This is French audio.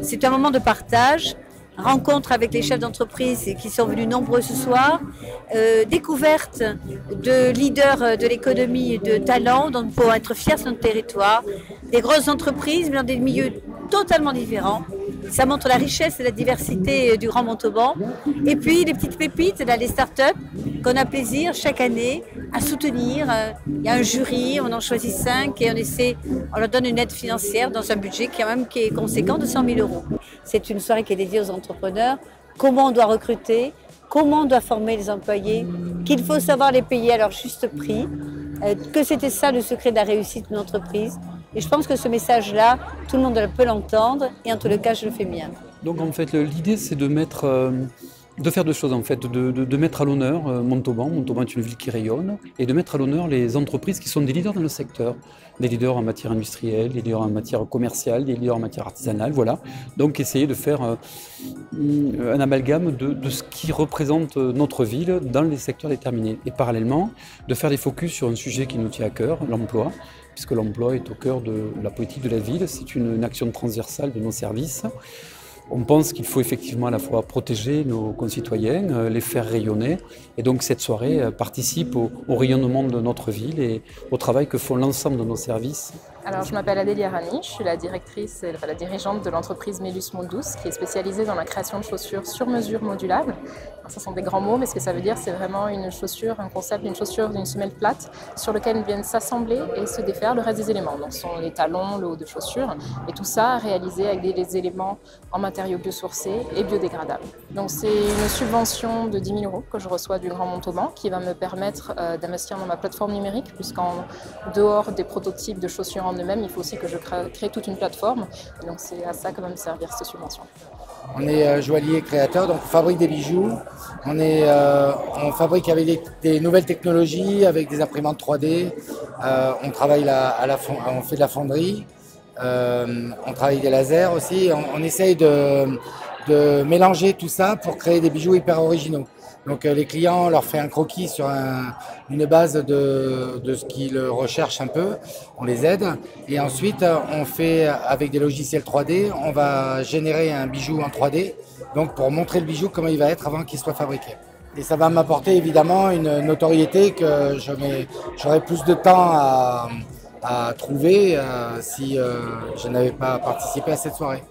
C'est un moment de partage, rencontre avec les chefs d'entreprise qui sont venus nombreux ce soir, découverte de leaders de l'économie de talent dont il faut être fier sur notre territoire, des grosses entreprises mais dans des milieux totalement différents. Ça montre la richesse et la diversité du Grand Montauban. Et puis les petites pépites, là, les startups qu'on a plaisir chaque année à soutenir. Il y a un jury, on en choisit 5 et on leur donne une aide financière dans un budget qui est conséquent de 100 000 euros. C'est une soirée qui est dédiée aux entrepreneurs. Comment on doit recruter, comment on doit former les employés, qu'il faut savoir les payer à leur juste prix, que c'était ça le secret de la réussite d'une entreprise. Et je pense que ce message-là, tout le monde peut l'entendre et en tout cas, je le fais bien. Donc en fait, l'idée c'est de faire deux choses en fait, de mettre à l'honneur Montauban. Montauban est une ville qui rayonne et de mettre à l'honneur les entreprises qui sont des leaders dans le secteur, des leaders en matière industrielle, des leaders en matière commerciale, des leaders en matière artisanale, voilà. Donc essayer de faire un amalgame de ce qui représente notre ville dans les secteurs déterminés et parallèlement de faire des focus sur un sujet qui nous tient à cœur, l'emploi, puisque l'emploi est au cœur de la politique de la ville, c'est une action transversale de nos services. On pense qu'il faut effectivement à la fois protéger nos concitoyens, les faire rayonner. Et donc cette soirée participe au rayonnement de notre ville et au travail que font l'ensemble de nos services. Alors, je m'appelle Adélie Arani, je suis la directrice et la dirigeante de l'entreprise Melus Mundus, qui est spécialisée dans la création de chaussures sur mesure modulables. Alors, ça sont des grands mots, mais ce que ça veut dire, c'est vraiment une chaussure, un concept d'une chaussure d'une semelle plate sur lequel viennent s'assembler et se défaire le reste des éléments. Donc, ce sont les talons, le haut de chaussure, et tout ça réalisé avec des éléments en matériaux biosourcés et biodégradables. Donc, c'est une subvention de 10 000 euros que je reçois du Grand Montauban, qui va me permettre d'investir dans ma plateforme numérique, puisqu'en dehors des prototypes de chaussures en eux-mêmes, il faut aussi que je crée toute une plateforme. Et donc c'est à ça que va me servir cette subvention. On est joaillier créateur, donc on fabrique des bijoux. On fabrique avec des nouvelles technologies, avec des imprimantes 3D. On travaille on fait de la fonderie. On travaille des lasers aussi. On essaye de mélanger tout ça pour créer des bijoux hyper originaux. Donc les clients, on leur fait un croquis sur une base de ce qu'ils recherchent un peu, on les aide et ensuite on fait avec des logiciels 3D, on va générer un bijou en 3D donc pour montrer le bijou comment il va être avant qu'il soit fabriqué. Et ça va m'apporter évidemment une notoriété que j'aurai plus de temps à trouver si je n'avais pas participé à cette soirée.